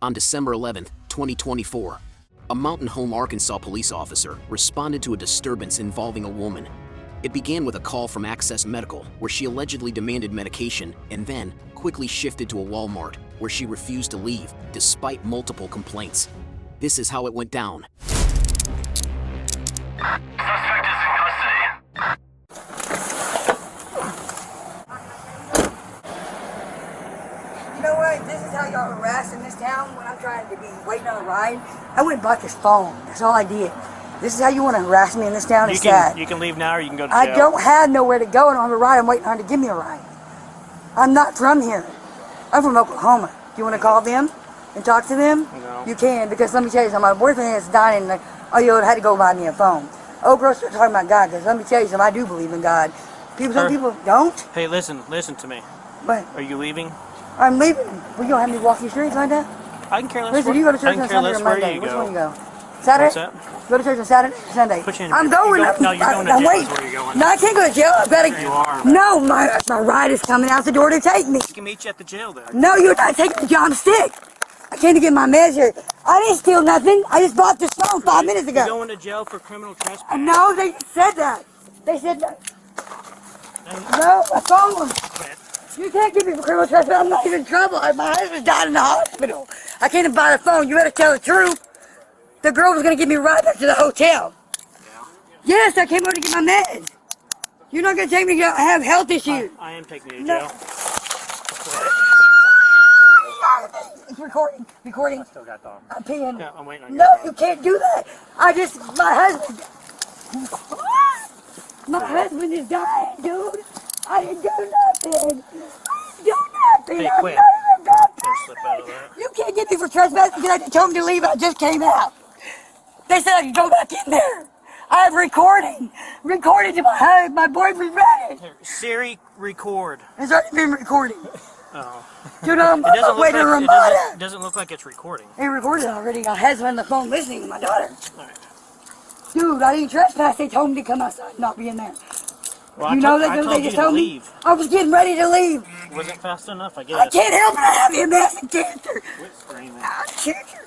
On December 11, 2024, a Mountain Home, Arkansas police officer responded to a disturbance involving a woman. It began with a call from Access Medical, where she allegedly demanded medication, and then quickly shifted to a Walmart, where she refused to leave, despite multiple complaints. This is how it went down. Suspect is in custody. You know what? This is how y'all harass in this town when I'm trying to be waiting on a ride. I went and bought this phone. That's all I did. This is how you want to harass me in this town? It's sad. You can leave now, or you can go to jail. I don't have nowhere to go, and I don't have a ride. I'm waiting on her to give me a ride. I'm not from here. I'm from Oklahoma. Do you want to call them and talk to them? No. You can, because let me tell you something. My boyfriend is dying, and you had to go buy me a phone. Oh, girl, start talking about God, because let me tell you something. I do believe in God. Some people don't. Hey, listen to me. But Are you leaving? I'm leaving. Well, you don't have me walk your streets like that? I can care less. Listen, you go to church on Sunday or Monday. Which one you go? Saturday? What's that? Go to church on Saturday or Sunday? Put you in I'm jail. going. No, you're going to jail. That's where you're going. No, I can't go to jail. I've got to. You are. No, my ride is coming out the door to take me. We can meet you at the jail then. No, you're not taking me to jail. I'm sick. I came to get my meds here. I didn't steal nothing. I just bought this phone 5 minutes ago. You're going to jail for criminal trespass. No, they said that. They said that. No, my phone. You can't get me for criminal trespass. I'm not even in trouble. My husband died in the hospital. I can't even buy the phone. You better tell the truth. The girl was going to give me a ride back to the hotel. Yeah. Yes, I came over to get my meds. You're not going to take me to jail. I have health issues. I am taking you to No. jail. It's recording. I still got dog. I'm peeing. Yeah, I'm waiting on you. No, you can't do that. My husband is dying, dude. I didn't do nothing. Hey, quit. Don't slip out of that. You can't get me for trespassing because I just told him to leave. I just came out. They said I could go back in there. I have recording to my boyfriend read it. Here, Siri, record. It's already been recording. Oh. Dude, I'm It doesn't waiting look to like Ramada. it doesn't look like it's recording. It recorded already. I had on the phone listening to my daughter. All right. Dude, I didn't trespass. They told me to come outside and not be in there. Well, You know I that told they you just to told me? leave. I was getting ready to leave. Wasn't fast enough, I guess. I can't help it. I have MS and cancer. Quit screaming. Ah, cancer.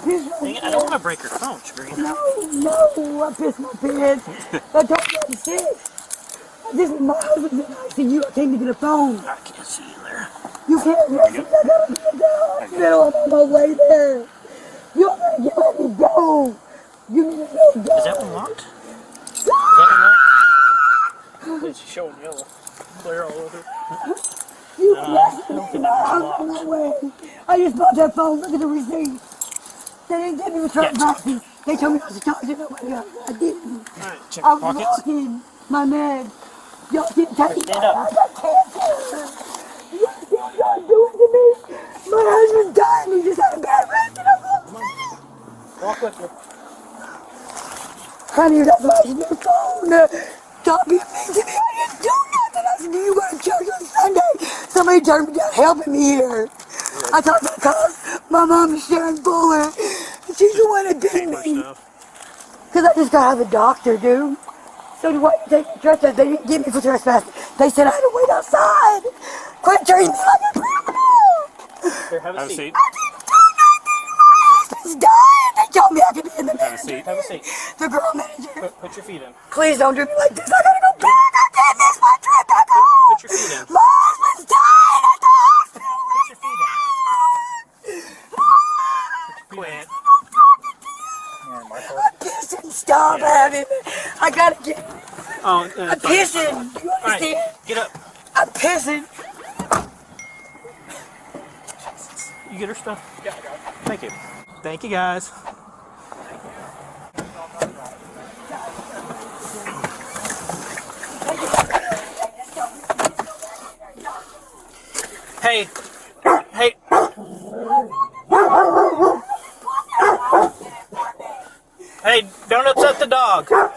Dang it, I don't want to break your phone, scream. No, I pissed my pants. I told you I'm sick. This is my husband's in ICU. I came to get a phone. I can't see you there. You can't listen. I gotta be at the hospital. I'm on my way there. You gotta let me go. You need to let me go. Is that one locked? Is that one locked? It's showing yellow. Clear all over. You I don't think that I'm one's on my locked. way. I just bought that phone. Look at the receipt. They didn't give me the truck boxes. They told me not to talk to nobody else. I didn't. Alright, check I your was pockets. walking my meds. Y'all keep taking Stand up. I got cancer. Y'all see what y'all doing to me? My husband's dying. He just had a bad accident. I'm going to Walk with me. Honey, that's my new phone. Stop being mean to me. I didn't do nothing. I said, do you go to church on Sunday? Somebody turned me down helping me here. I talked to the cops. My mom is Sharon Fuller. She's the one that did Paper me. stuff. Because I just got out of the doctor, dude. So why you take me to trespass? They didn't get me for trespassing. They said I had to wait outside. Quit treating me like a criminal. Here, have a seat. I didn't do nothing. My husband's dying. They told me I could be in the Have a manager. seat. Have a seat. The girl manager. Put your feet in. Please don't do me like this. I gotta go back. I can't miss my trip back home. Put your feet in. My husband's dying at the hospital. Put your feet in. Quit. I'm pissing. Stop having it. I gotta get. Oh, I'm pissing. Do you All understand? right, get up. I'm pissing. You get her stuff? Yeah, I got it. Thank you. Thank you, guys. Hey. Hey. Hey, don't upset the dog. You're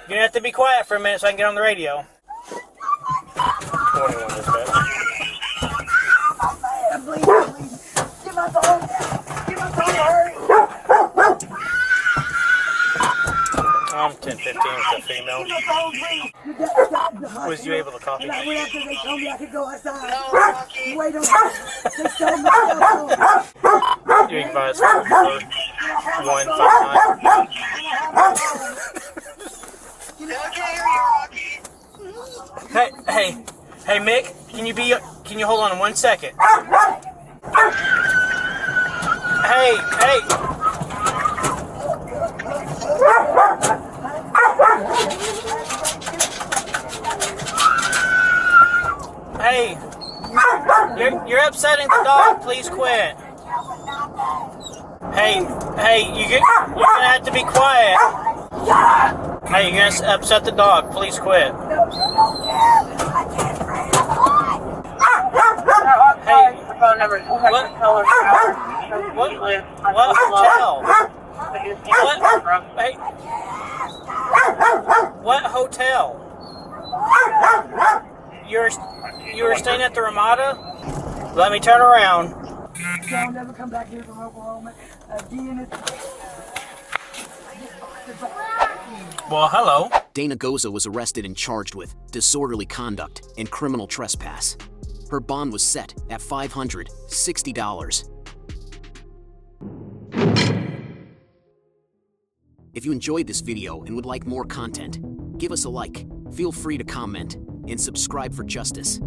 gonna have to be quiet for a minute so I can get on the radio. 21 dispatch. Please. Get my phone. Get my phone. Hurry. I'm 1015 with the female. Was you able to copy? And I went after they told me I could go outside. No, Rocky. Wait on me. They told me to go. You advise for 159. I can't hear you, Rocky. Hey, Mick, can you hold on 1 second? Hey. Hey, you're upsetting the dog. Please quit. Hey, you're gonna have to be quiet. Hey, you're gonna upset the dog. Please quit. Hey, Phone number. what hotel? What hotel? You were staying at the Ramada? Let me turn around. I'll never come back here from Oklahoma again. Well, hello. Dana Goza was arrested and charged with disorderly conduct and criminal trespass. Her bond was set at $560. If you enjoyed this video and would like more content, give us a like, feel free to comment, and subscribe for justice.